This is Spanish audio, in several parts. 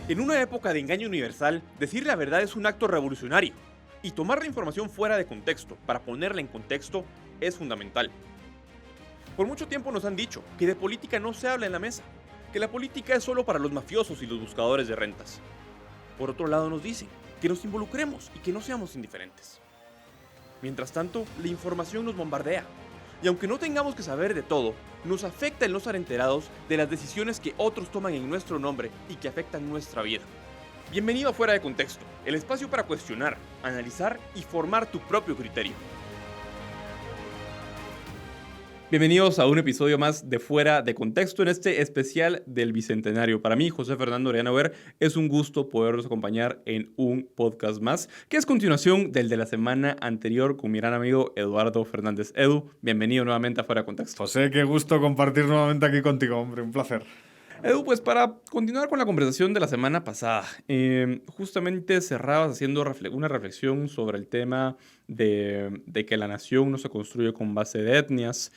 En una época de engaño universal, decir la verdad es un acto revolucionario, y tomar la información fuera de contexto para ponerla en contexto es fundamental. Por mucho tiempo nos han dicho que de política no se habla en la mesa, que la política es solo para los mafiosos y los buscadores de rentas. Por otro lado nos dicen que nos involucremos y que no seamos indiferentes. Mientras tanto, la información nos bombardea, y aunque no tengamos que saber de todo, nos afecta el no estar enterados de las decisiones que otros toman en nuestro nombre y que afectan nuestra vida. Bienvenido a Fuera de Contexto, el espacio para cuestionar, analizar y formar tu propio criterio. Bienvenidos a un episodio más de Fuera de Contexto en este especial del Bicentenario. Para mí, José Fernando Orellana Ver, es un gusto poderlos acompañar en un podcast más, que es continuación del de la semana anterior con mi gran amigo Eduardo Fernández. Edu, bienvenido nuevamente a Fuera de Contexto. José, qué gusto compartir nuevamente aquí contigo, hombre, un placer. Edu, pues para continuar con la conversación de la semana pasada, justamente cerrabas haciendo una reflexión sobre el tema de que la nación no se construye con base de etnias.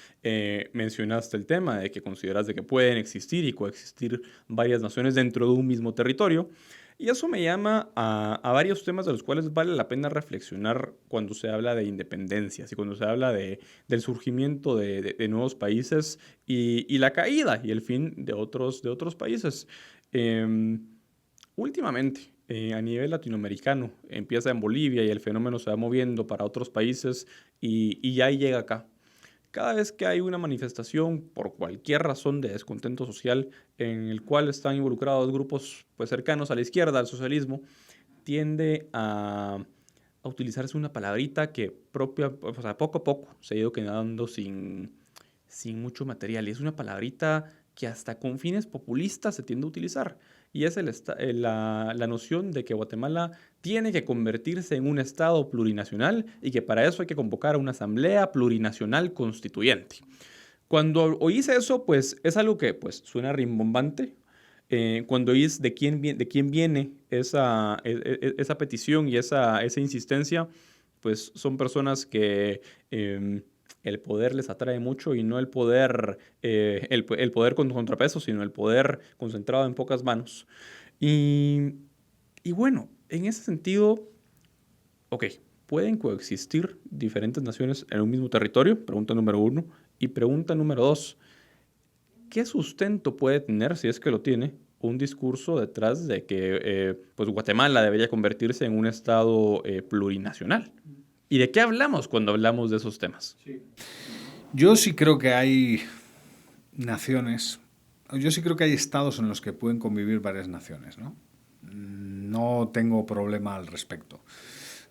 Mencionaste el tema de que consideras de que pueden existir y coexistir varias naciones dentro de un mismo territorio. Y eso me llama a varios temas de los cuales vale la pena reflexionar cuando se habla de independencias y cuando se habla del surgimiento de nuevos países y la caída y el fin de otros países. Últimamente, a nivel latinoamericano, empieza en Bolivia y el fenómeno se va moviendo para otros países y ya llega acá. Cada vez que hay una manifestación por cualquier razón de descontento social en el cual están involucrados grupos pues, cercanos a la izquierda, al socialismo, tiende a utilizarse una palabrita que poco a poco se ha ido quedando sin mucho material. Y es una palabrita que hasta con fines populistas se tiende a utilizar. Y es la noción de que Guatemala tiene que convertirse en un Estado plurinacional y que para eso hay que convocar a una asamblea plurinacional constituyente. Cuando oís eso, pues es algo que pues, suena rimbombante. Cuando oís de quién viene esa petición y esa insistencia, pues son personas que el poder les atrae mucho y no el poder con contrapeso, sino el poder concentrado en pocas manos. Y bueno, en ese sentido, ok, ¿pueden coexistir diferentes naciones en un mismo territorio? Pregunta número 1. Y pregunta número 2, ¿qué sustento puede tener, si es que lo tiene, un discurso detrás de que pues Guatemala debería convertirse en un estado plurinacional? ¿Y de qué hablamos cuando hablamos de esos temas? Sí. Yo sí creo que hay naciones, yo sí creo que hay estados en los que pueden convivir varias naciones, ¿no? No tengo problema al respecto.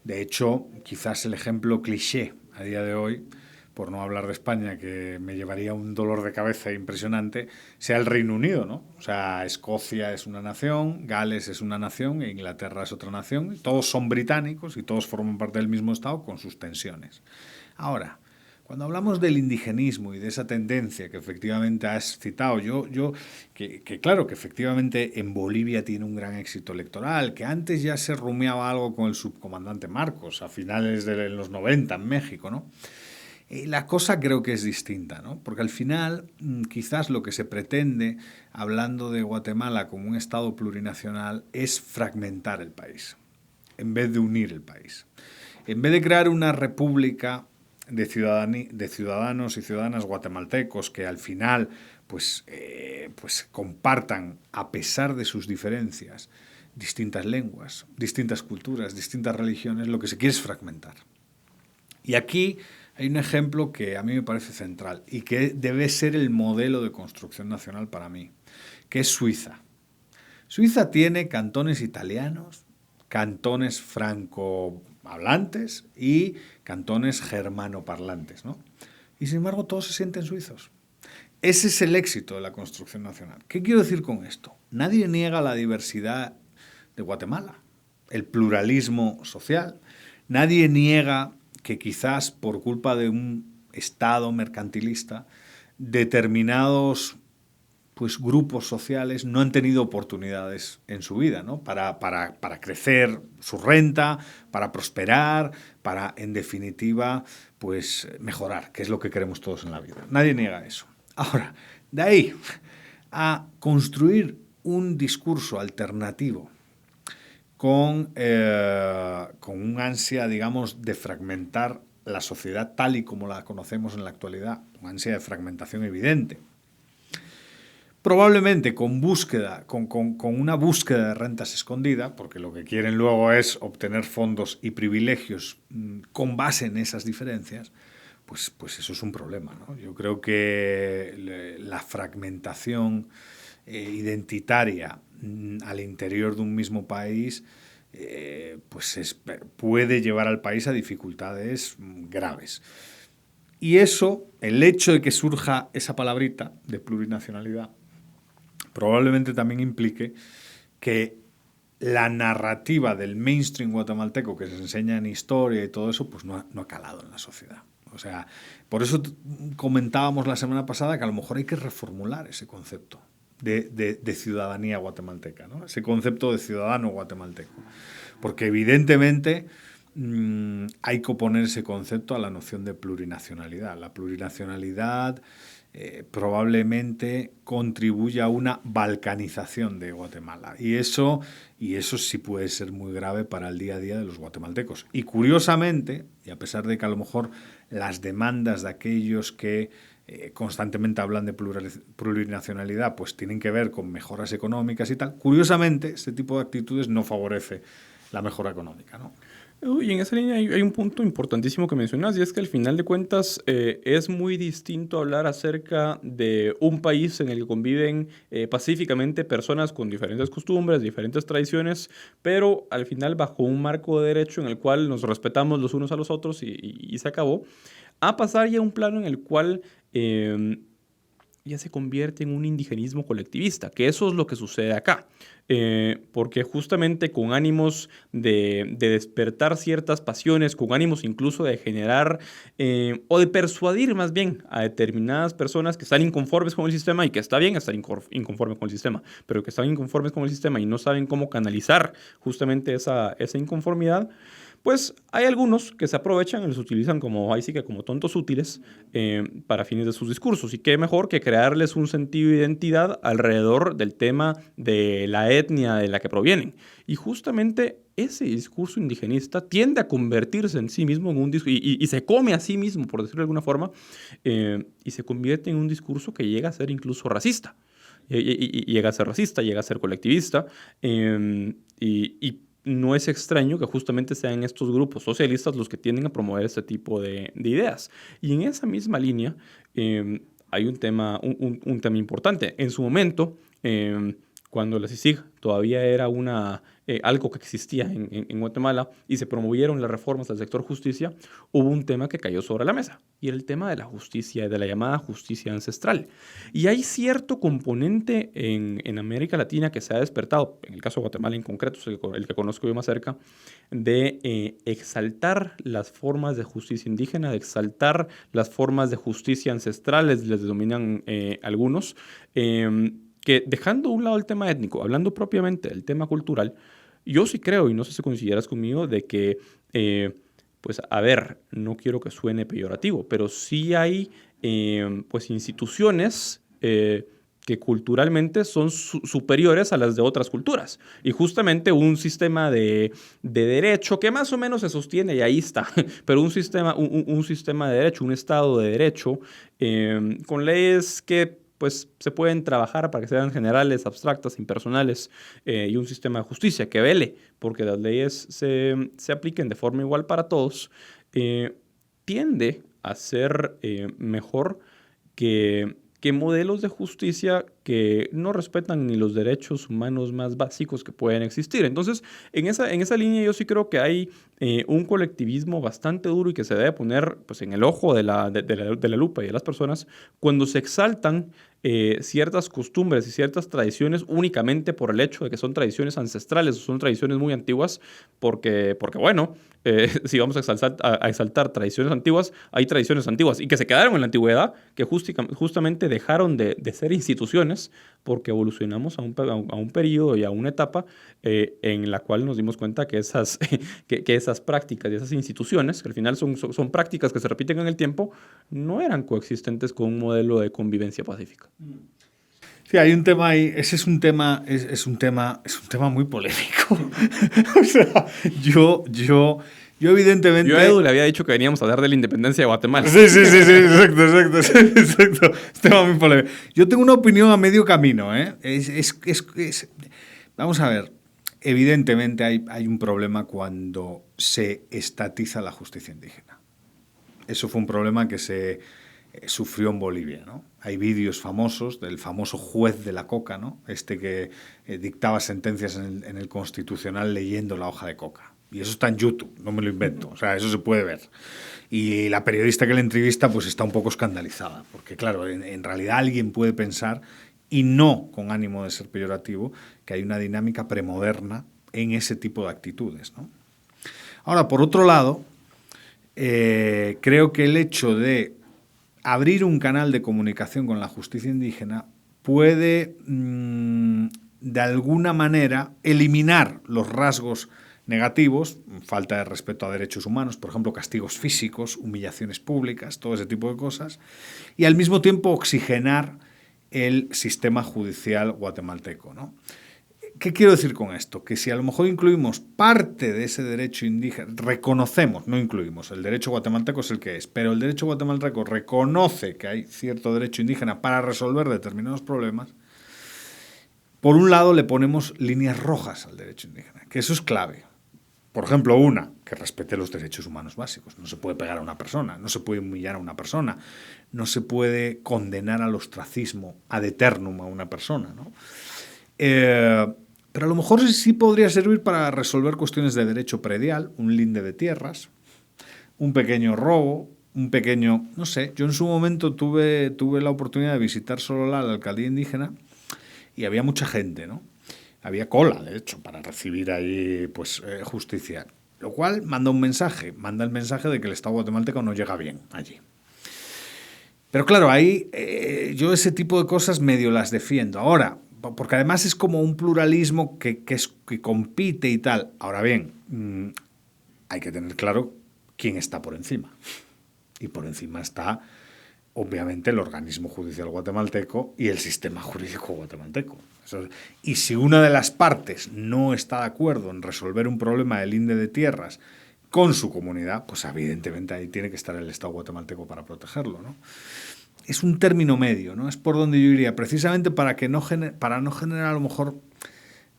De hecho, quizás el ejemplo cliché a día de hoy, por no hablar de España, que me llevaría un dolor de cabeza impresionante, sea el Reino Unido, ¿no? O sea, Escocia es una nación, Gales es una nación e Inglaterra es otra nación. Todos son británicos y todos forman parte del mismo Estado con sus tensiones. Ahora, cuando hablamos del indigenismo y de esa tendencia que efectivamente has citado, claro que efectivamente en Bolivia tiene un gran éxito electoral, que antes ya se rumiaba algo con el subcomandante Marcos a finales de los 90 en México, ¿no? La cosa creo que es distinta, ¿no? Porque al final quizás lo que se pretende, hablando de Guatemala como un estado plurinacional, es fragmentar el país, en vez de unir el país. En vez de crear una república de ciudadanos y ciudadanas guatemaltecos que al final pues compartan, a pesar de sus diferencias, distintas lenguas, distintas culturas, distintas religiones, lo que se quiere es fragmentar. Y aquí hay un ejemplo que a mí me parece central y que debe ser el modelo de construcción nacional para mí, que es Suiza. Suiza tiene cantones italianos, cantones francohablantes y cantones germanoparlantes, ¿no? Y sin embargo todos se sienten suizos. Ese es el éxito de la construcción nacional. ¿Qué quiero decir con esto? Nadie niega la diversidad de Guatemala, el pluralismo social. Nadie niega que quizás por culpa de un Estado mercantilista determinados grupos sociales no han tenido oportunidades en su vida, ¿no? Para crecer su renta, para prosperar, para, en definitiva, mejorar, que es lo que queremos todos en la vida. Nadie niega eso. Ahora, de ahí a construir un discurso alternativo con un ansia, digamos, de fragmentar la sociedad tal y como la conocemos en la actualidad, una ansia de fragmentación evidente. Probablemente con una búsqueda de rentas escondida, porque lo que quieren luego es obtener fondos y privilegios con base en esas diferencias, pues eso es un problema, ¿no? Yo creo que la fragmentación identitaria al interior de un mismo país puede llevar al país a dificultades graves. Y eso, el hecho de que surja esa palabrita de plurinacionalidad, probablemente también implique que la narrativa del mainstream guatemalteco que se enseña en historia y todo eso, pues no ha calado en la sociedad. O sea, por eso comentábamos la semana pasada que a lo mejor hay que reformular ese concepto de ciudadanía guatemalteca, ¿no? Ese concepto de ciudadano guatemalteco. Porque evidentemente hay que oponer ese concepto a la noción de plurinacionalidad. La plurinacionalidad probablemente contribuye a una balcanización de Guatemala. Y eso sí puede ser muy grave para el día a día de los guatemaltecos. Y curiosamente, y a pesar de que a lo mejor las demandas de aquellos que constantemente hablan de plurinacionalidad pues tienen que ver con mejoras económicas y tal, curiosamente este tipo de actitudes no favorece la mejora económica, ¿no? Y en esa línea hay un punto importantísimo que mencionas, y es que al final de cuentas es muy distinto hablar acerca de un país en el que conviven pacíficamente personas con diferentes costumbres, diferentes tradiciones, pero al final bajo un marco de derecho en el cual nos respetamos los unos a los otros y se acabó, a pasar ya a un plano en el cual ya se convierte en un indigenismo colectivista, que eso es lo que sucede acá. Porque justamente con ánimos de despertar ciertas pasiones, con ánimos incluso de generar o de persuadir más bien a determinadas personas que están inconformes con el sistema, y que está bien estar inconformes con el sistema, pero que están inconformes con el sistema y no saben cómo canalizar justamente esa inconformidad, pues hay algunos que se aprovechan y los utilizan como, ahí sí que como tontos útiles para fines de sus discursos. Y qué mejor que crearles un sentido de identidad alrededor del tema de la etnia de la que provienen. Y justamente ese discurso indigenista tiende a convertirse en sí mismo en un discurso, y se come a sí mismo, por decirlo de alguna forma, y se convierte en un discurso que llega a ser incluso racista. Y llega a ser racista, llega a ser colectivista, y no es extraño que justamente sean estos grupos socialistas los que tienden a promover este tipo de ideas. Y en esa misma línea hay un tema importante. En su momento, cuando la CICIG todavía era algo que existía en Guatemala y se promovieron las reformas del sector justicia, hubo un tema que cayó sobre la mesa, y era el tema de la justicia, de la llamada justicia ancestral. Y hay cierto componente en América Latina que se ha despertado, en el caso de Guatemala en concreto, es el que conozco yo más cerca, de exaltar las formas de justicia indígena, de exaltar las formas de justicia ancestrales, les denominan algunos, que dejando a un lado el tema étnico, hablando propiamente del tema cultural, yo sí creo, y no sé si coincidirás conmigo, de que, pues a ver, no quiero que suene peyorativo, pero sí hay pues instituciones que culturalmente son superiores a las de otras culturas. Y justamente un sistema de derecho que más o menos se sostiene, y ahí está, pero un sistema de derecho, un Estado de derecho, con leyes que pues se pueden trabajar para que sean generales, abstractas, impersonales, y un sistema de justicia que vele porque las leyes se apliquen de forma igual para todos, tiende a ser mejor que modelos de justicia que no respetan ni los derechos humanos más básicos que pueden existir. Entonces, en esa línea yo sí creo que hay un colectivismo bastante duro y que se debe poner pues, en el ojo de la lupa y de las personas cuando se exaltan ciertas costumbres y ciertas tradiciones únicamente por el hecho de que son tradiciones ancestrales o son tradiciones muy antiguas, porque bueno, si vamos a exaltar tradiciones antiguas, hay tradiciones antiguas y que se quedaron en la antigüedad, que justamente dejaron de ser instituciones porque evolucionamos a un periodo y a una etapa en la cual nos dimos cuenta que esas prácticas y esas instituciones, que al final son prácticas que se repiten en el tiempo, no eran coexistentes con un modelo de convivencia pacífica. Sí, hay un tema ahí, ese es un tema, es un tema, es un tema muy polémico. O sea, yo evidentemente... Yo a Edu le había dicho que veníamos a hablar de la independencia de Guatemala. Sí, exacto, sí, exacto. Es un tema muy polémico. Yo tengo una opinión a medio camino, ¿eh? Vamos a ver, evidentemente hay un problema cuando se estatiza la justicia indígena. Eso fue un problema que se sufrió en Bolivia, ¿no? Hay vídeos famosos del famoso juez de la coca, ¿no? Este que dictaba sentencias en el Constitucional leyendo la hoja de coca. Y eso está en YouTube, no me lo invento. O sea, eso se puede ver. Y la periodista que le entrevista pues está un poco escandalizada. Porque, claro, en realidad alguien puede pensar, y no con ánimo de ser peyorativo, que hay una dinámica premoderna en ese tipo de actitudes, ¿no? Ahora, por otro lado, creo que el hecho de abrir un canal de comunicación con la justicia indígena puede, de alguna manera, eliminar los rasgos negativos, falta de respeto a derechos humanos, por ejemplo, castigos físicos, humillaciones públicas, todo ese tipo de cosas, y al mismo tiempo oxigenar el sistema judicial guatemalteco, ¿no? ¿Qué quiero decir con esto? Que si a lo mejor incluimos parte de ese derecho indígena, reconocemos, no incluimos, el derecho guatemalteco es el que es, pero el derecho guatemalteco reconoce que hay cierto derecho indígena para resolver determinados problemas, por un lado le ponemos líneas rojas al derecho indígena, que eso es clave. Por ejemplo, una, que respete los derechos humanos básicos. No se puede pegar a una persona, no se puede humillar a una persona, no se puede condenar al ostracismo ad eternum a una persona, ¿no? Pero a lo mejor sí podría servir para resolver cuestiones de derecho predial, un linde de tierras, un pequeño robo, un pequeño... No sé, yo en su momento tuve la oportunidad de visitar Sololá, la alcaldía indígena, y había mucha gente, ¿no? Había cola, de hecho, para recibir ahí pues, justicia. Lo cual manda el mensaje de que el Estado guatemalteco no llega bien allí. Pero claro, ahí yo ese tipo de cosas medio las defiendo. Ahora, porque además es como un pluralismo que compite y tal. Ahora bien, hay que tener claro quién está por encima. Y por encima está, obviamente, el organismo judicial guatemalteco y el sistema jurídico guatemalteco. Y si una de las partes no está de acuerdo en resolver un problema del linde de tierras con su comunidad, pues evidentemente ahí tiene que estar el Estado guatemalteco para protegerlo, ¿no? Es un término medio, ¿no? Es por donde yo iría, precisamente para no generar a lo mejor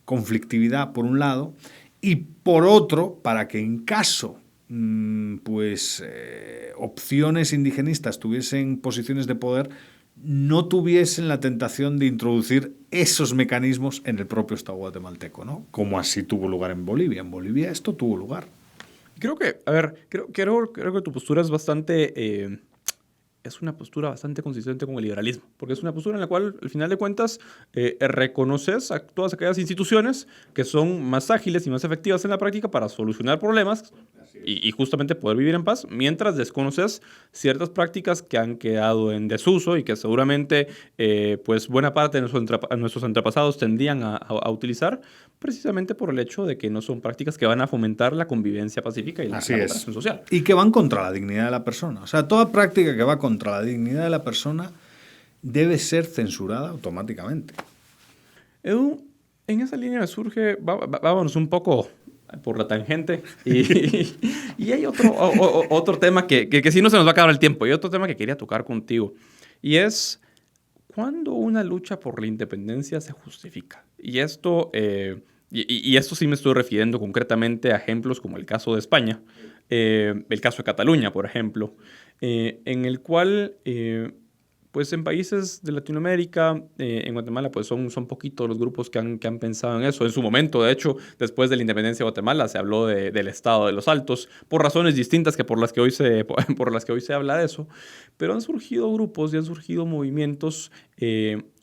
conflictividad por un lado y por otro, para que en caso opciones indigenistas tuviesen posiciones de poder, no tuviesen la tentación de introducir esos mecanismos en el propio Estado guatemalteco, ¿no? Como así tuvo lugar en Bolivia. En Bolivia esto tuvo lugar. Creo que tu postura es bastante... es una postura bastante consistente con el liberalismo, porque es una postura en la cual, al final de cuentas, reconoces a todas aquellas instituciones que son más ágiles y más efectivas en la práctica para solucionar problemas y justamente poder vivir en paz, mientras desconoces ciertas prácticas que han quedado en desuso y que seguramente pues buena parte de nuestros antepasados tendían a utilizar, precisamente por el hecho de que no son prácticas que van a fomentar la convivencia pacífica y la cooperación social. Y que van contra la dignidad de la persona. O sea, toda práctica que va contra la dignidad de la persona debe ser censurada automáticamente. Edu, en esa línea me surge, vámonos un poco por la tangente, y hay otro tema que si no se nos va a acabar el tiempo, y otro tema que quería tocar contigo, y es ¿cuándo una lucha por la independencia se justifica? Y esto sí me estoy refiriendo concretamente a ejemplos como el caso de España, el caso de Cataluña, por ejemplo, en el cual, pues en países de Latinoamérica, en Guatemala, pues son poquitos los grupos que han pensado en eso. En su momento, de hecho, después de la independencia de Guatemala, se habló del Estado de los Altos, por razones distintas que por las que hoy se habla de eso. Pero han surgido grupos y han surgido movimientos,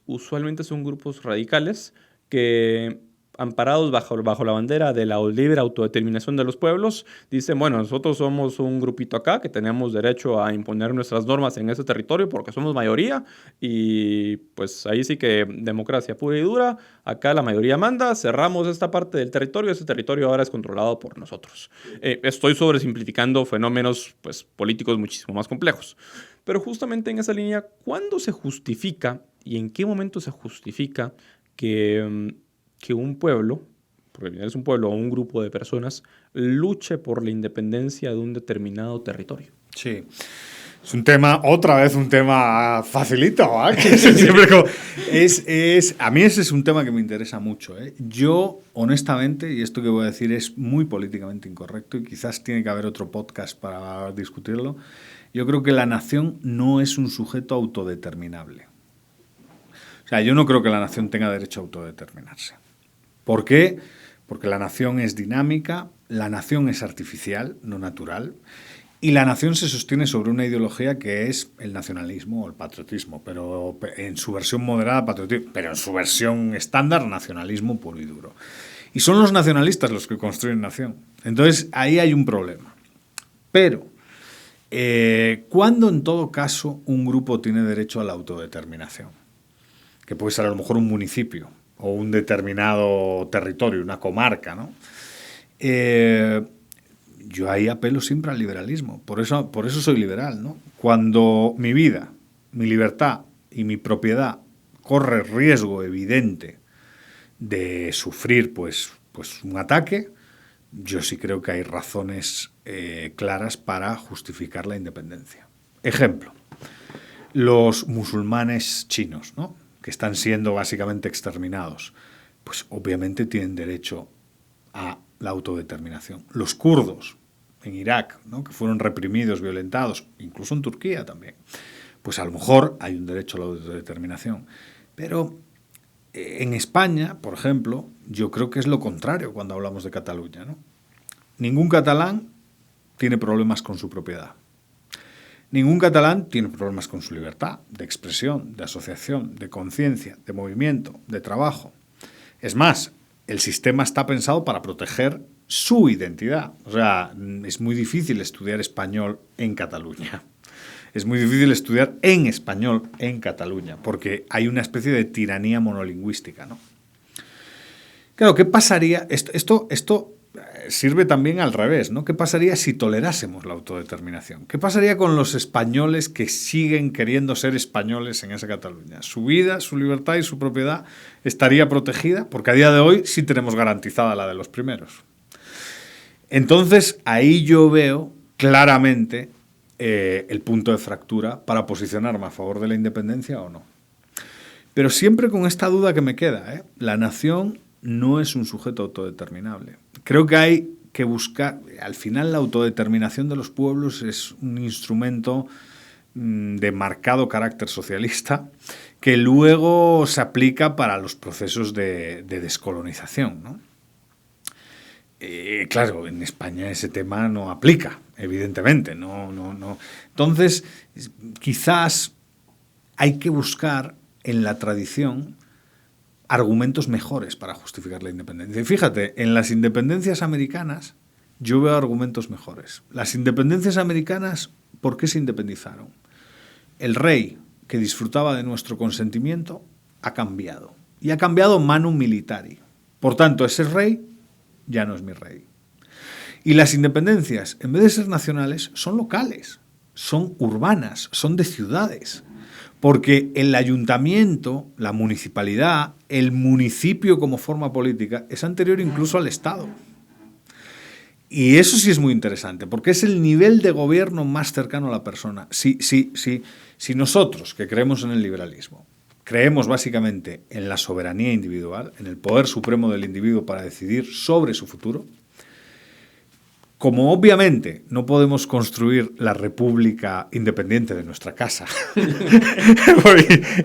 usualmente son grupos radicales, que amparados bajo la bandera de la libre autodeterminación de los pueblos, dicen, bueno, nosotros somos un grupito acá que tenemos derecho a imponer nuestras normas en ese territorio porque somos mayoría y pues ahí sí que democracia pura y dura, acá la mayoría manda, cerramos esta parte del territorio, ese territorio ahora es controlado por nosotros. Estoy sobresimplificando fenómenos pues, políticos muchísimo más complejos. Pero justamente en esa línea, ¿cuándo se justifica ¿Y en qué momento se justifica que un pueblo, porque al final es un pueblo o un grupo de personas, luche por la independencia de un determinado territorio? Sí. Es un tema, otra vez un tema facilito, ¿eh? Que siempre como, a mí ese es un tema que me interesa mucho, ¿eh? Yo, honestamente, y esto que voy a decir es muy políticamente incorrecto y quizás tiene que haber otro podcast para discutirlo, yo creo que la nación no es un sujeto autodeterminable. O sea, yo no creo que la nación tenga derecho a autodeterminarse. ¿Por qué? Porque la nación es dinámica, la nación es artificial, no natural. Y la nación se sostiene sobre una ideología que es el nacionalismo o el patriotismo, pero en su versión moderada patriotismo, pero en su versión estándar nacionalismo puro y duro. Y son los nacionalistas los que construyen nación. Entonces ahí hay un problema. Pero, ¿cuándo en todo caso un grupo tiene derecho a la autodeterminación? Que puede ser a lo mejor un municipio o un determinado territorio, una comarca, ¿no? Yo ahí apelo siempre al liberalismo, por eso soy liberal, ¿no? Cuando mi vida, mi libertad y mi propiedad corre riesgo evidente de sufrir pues un ataque, yo sí creo que hay razones claras para justificar la independencia. Ejemplo, los musulmanes chinos, ¿no? Que están siendo básicamente exterminados, pues obviamente tienen derecho a la autodeterminación. Los kurdos en Irak, ¿no? Que fueron reprimidos, violentados, incluso en Turquía también, pues a lo mejor hay un derecho a la autodeterminación. Pero en España, por ejemplo, yo creo que es lo contrario cuando hablamos de Cataluña, ¿no? Ningún catalán tiene problemas con su propiedad. Ningún catalán tiene problemas con su libertad de expresión, de asociación, de conciencia, de movimiento, de trabajo. Es más, el sistema está pensado para proteger su identidad. O sea, es muy difícil estudiar español en Cataluña. Es muy difícil estudiar en español en Cataluña, porque hay una especie de tiranía monolingüística, ¿no? Claro, ¿qué pasaría? Esto sirve también al revés, ¿no? ¿Qué pasaría si tolerásemos la autodeterminación? ¿Qué pasaría con los españoles que siguen queriendo ser españoles en esa Cataluña? Su vida, su libertad y su propiedad estaría protegida, porque a día de hoy sí tenemos garantizada la de los primeros. Entonces, ahí yo veo claramente el punto de fractura para posicionarme a favor de la independencia o no. Pero siempre con esta duda que me queda, ¿eh? La nación no es un sujeto autodeterminable. Creo que hay que buscar, al final la autodeterminación de los pueblos es un instrumento de marcado carácter socialista que luego se aplica para los procesos de descolonización, ¿no? Claro, en España ese tema no aplica, evidentemente. No. Entonces, quizás hay que buscar en la tradición argumentos mejores para justificar la independencia. Y fíjate, en las independencias americanas yo veo argumentos mejores. Las independencias americanas, ¿por qué se independizaron? El rey, que disfrutaba de nuestro consentimiento, ha cambiado. Y ha cambiado manum militari. Por tanto, ese rey ya no es mi rey. Y las independencias, en vez de ser nacionales, son locales, son urbanas, son de ciudades. Porque el ayuntamiento, la municipalidad, el municipio como forma política es anterior incluso al Estado. Y eso sí es muy interesante, porque es el nivel de gobierno más cercano a la persona. Si nosotros, que creemos en el liberalismo, creemos básicamente en la soberanía individual, en el poder supremo del individuo para decidir sobre su futuro, como obviamente no podemos construir la república independiente de nuestra casa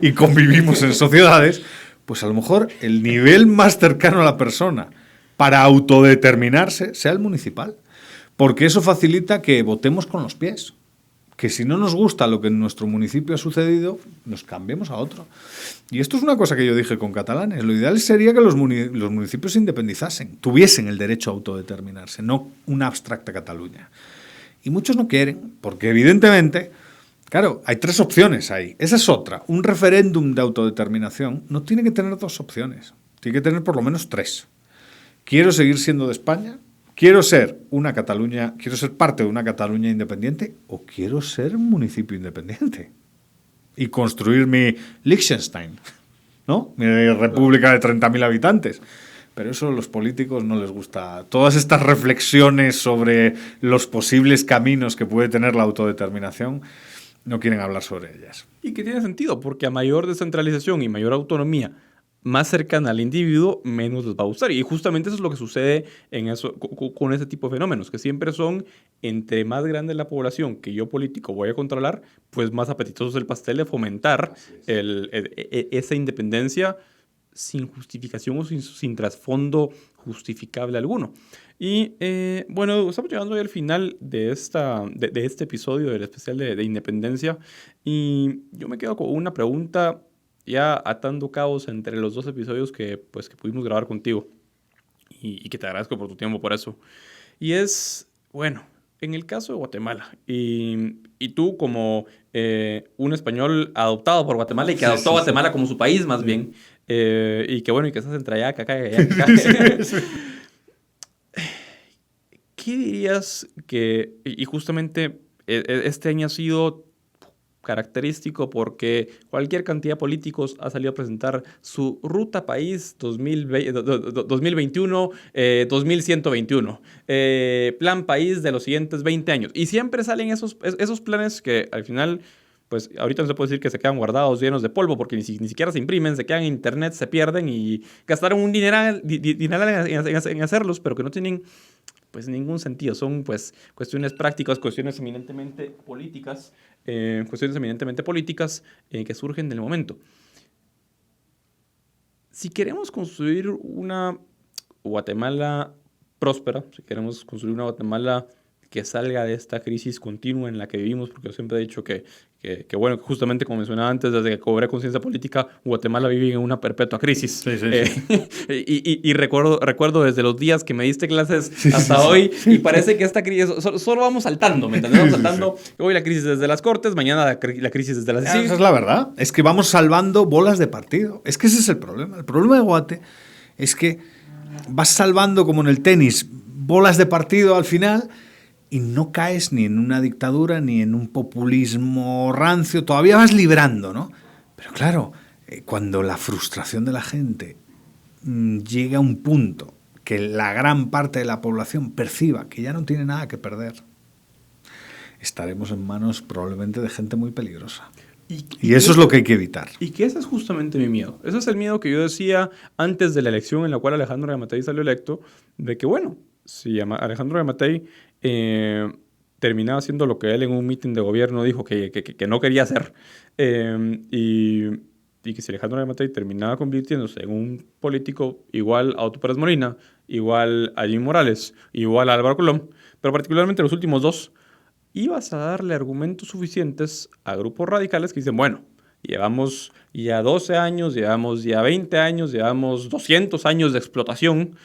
y convivimos en sociedades, pues a lo mejor el nivel más cercano a la persona para autodeterminarse sea el municipal, porque eso facilita que votemos con los pies. Que si no nos gusta lo que en nuestro municipio ha sucedido, nos cambiemos a otro. Y esto es una cosa que yo dije con catalanes. Lo ideal sería que los municipios se independizasen, tuviesen el derecho a autodeterminarse, no una abstracta Cataluña. Y muchos no quieren, porque evidentemente, claro, hay tres opciones ahí. Esa es otra. Un referéndum de autodeterminación no tiene que tener dos opciones, tiene que tener por lo menos tres. ¿Quiero seguir siendo de España? ¿Quiero ser una Cataluña, quiero ser parte de una Cataluña independiente o quiero ser un municipio independiente? y construir mi Liechtenstein, ¿no? Mi república de 30.000 habitantes. Pero eso a los políticos no les gusta. Todas estas reflexiones sobre los posibles caminos que puede tener la autodeterminación, no quieren hablar sobre ellas. Y que tiene sentido, porque a mayor descentralización y mayor autonomía más cercana al individuo, menos les va a gustar. Y justamente eso es lo que sucede con ese tipo de fenómenos, que siempre son, entre más grande la población que yo político voy a controlar, pues más apetitoso es el pastel de fomentar esa independencia sin justificación o sin trasfondo justificable alguno. Y bueno, estamos llegando ya al final de este episodio del especial de Independencia, y yo me quedo con una pregunta ya atando cabos entre los dos episodios que pudimos grabar contigo, y que te agradezco por tu tiempo por eso. Y es, bueno, en el caso de Guatemala, y tú como un español adoptado por Guatemala y que adoptó a Guatemala como su país más bien, y que bueno, y que estás entre allá, acá. ¿Qué dirías que, y justamente este año ha sido característico porque cualquier cantidad de políticos ha salido a presentar su ruta país 2021, 2121, plan país de los siguientes 20 años. Y siempre salen esos planes que al final, pues ahorita no se puede decir que se quedan guardados llenos de polvo porque ni siquiera se imprimen, se quedan en internet, se pierden y gastaron un dineral en hacerlos, pero que no tienen pues ningún sentido. Son pues cuestiones prácticas, cuestiones eminentemente políticas, que surgen del momento. Si queremos construir una Guatemala próspera, si queremos construir una Guatemala que salga de esta crisis continua en la que vivimos, porque yo siempre he dicho que bueno, justamente como mencionaba antes, desde que cobré conciencia política, Guatemala vive en una perpetua crisis. Sí. Y recuerdo desde los días que me diste clases hasta hoy, y parece que esta crisis, solo vamos saltando, ¿me entiendes? Vamos saltando, hoy la crisis desde las Cortes, mañana la crisis desde las... Esa es la verdad, es que vamos salvando bolas de partido. Es que ese es el problema. El problema de Guate es que vas salvando, como en el tenis, bolas de partido al final, y no caes ni en una dictadura ni en un populismo rancio, todavía vas librando, ¿no? Pero claro, cuando la frustración de la gente llega a un punto que la gran parte de la población perciba que ya no tiene nada que perder, estaremos en manos probablemente de gente muy peligrosa. Y eso es lo que hay que evitar. Y que ese es justamente mi miedo. Ese es el miedo que yo decía antes de la elección en la cual Alejandro Yamatei salió electo, de que bueno, si Alejandro Yamatei terminaba haciendo lo que él en un mitin de gobierno dijo que no quería hacer, y que si Alejandro Yamatei terminaba convirtiéndose en un político igual a Otto Pérez Molina, igual a Jim Morales, igual a Álvaro Colón, pero particularmente los últimos dos, ibas a darle argumentos suficientes a grupos radicales que dicen, bueno, llevamos ya 12 años, llevamos ya 20 años, llevamos 200 años de explotación,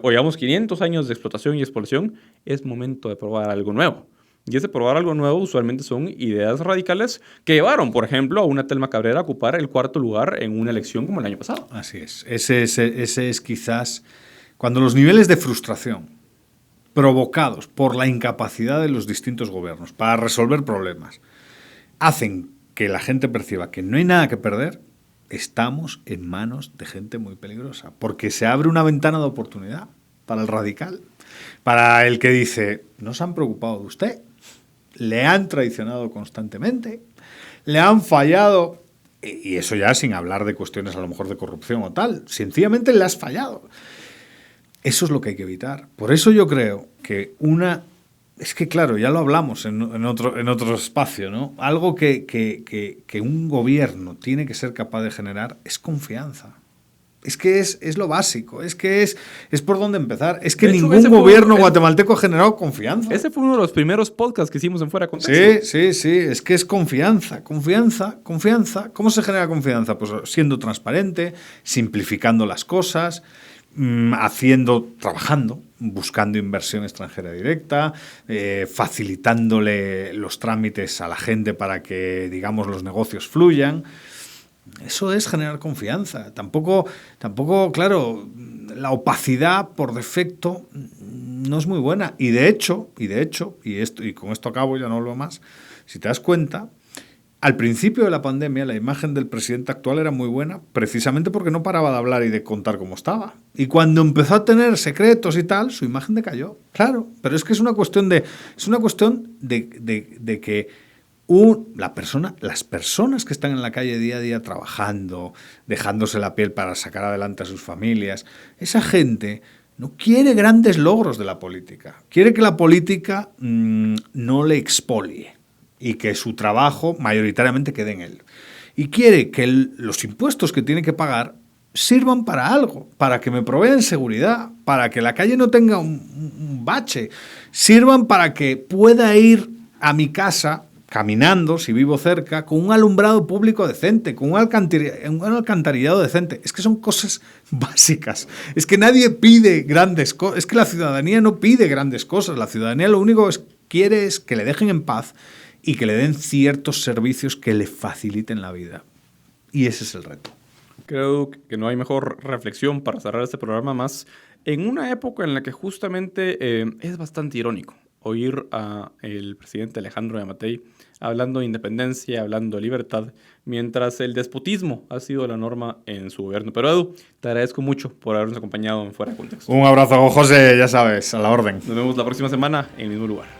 o llevamos 500 años de explotación y exploración, es momento de probar algo nuevo. Y ese probar algo nuevo usualmente son ideas radicales que llevaron, por ejemplo, a una Telma Cabrera a ocupar el 4º lugar en una elección como el año pasado. Así es. Ese es quizás cuando los niveles de frustración provocados por la incapacidad de los distintos gobiernos para resolver problemas hacen que la gente perciba que no hay nada que perder, estamos en manos de gente muy peligrosa, porque se abre una ventana de oportunidad para el radical, para el que dice, no se han preocupado de usted, le han traicionado constantemente, le han fallado, y eso ya sin hablar de cuestiones a lo mejor de corrupción o tal, sencillamente le has fallado. Eso es lo que hay que evitar. Por eso yo creo que es que claro, ya lo hablamos en otro espacio, ¿no? Algo que un gobierno tiene que ser capaz de generar es confianza. Es que es lo básico, es que es por donde empezar. Es que ningún gobierno guatemalteco ha generado confianza. Ese fue uno de los primeros podcasts que hicimos en Fuera de Contexto. Sí, es que es confianza. ¿Cómo se genera confianza? Pues siendo transparente, simplificando las cosas, trabajando, buscando inversión extranjera directa, facilitándole los trámites a la gente para que, digamos, los negocios fluyan. Eso es generar confianza. Tampoco, claro, la opacidad por defecto no es muy buena. Y de hecho, y con esto acabo, ya no hablo más, si te das cuenta, Al principio de la pandemia, la imagen del presidente actual era muy buena, precisamente porque no paraba de hablar y de contar cómo estaba. Y cuando empezó a tener secretos y tal, su imagen decayó. Claro, pero es que es una cuestión de que las personas que están en la calle día a día trabajando, dejándose la piel para sacar adelante a sus familias, esa gente no quiere grandes logros de la política. Quiere que la política no le expolie y que su trabajo mayoritariamente quede en él. Y quiere que los impuestos que tiene que pagar sirvan para algo, para que me provean seguridad, para que la calle no tenga un bache, sirvan para que pueda ir a mi casa caminando, si vivo cerca, con un alumbrado público decente, con un alcantarillado decente. Es que son cosas básicas. Es que nadie pide grandes cosas. Es que la ciudadanía no pide grandes cosas. La ciudadanía lo único que quiere es que le dejen en paz y que le den ciertos servicios que le faciliten la vida. Y ese es el reto. Creo que no hay mejor reflexión para cerrar este programa más en una época en la que justamente es bastante irónico oír a el presidente Alejandro Yamatei hablando de independencia, hablando de libertad, mientras el despotismo ha sido la norma en su gobierno. Pero Edu, te agradezco mucho por habernos acompañado en Fuera de Contexto. Un abrazo, José, ya sabes, a la orden. Nos vemos la próxima semana en el mismo lugar.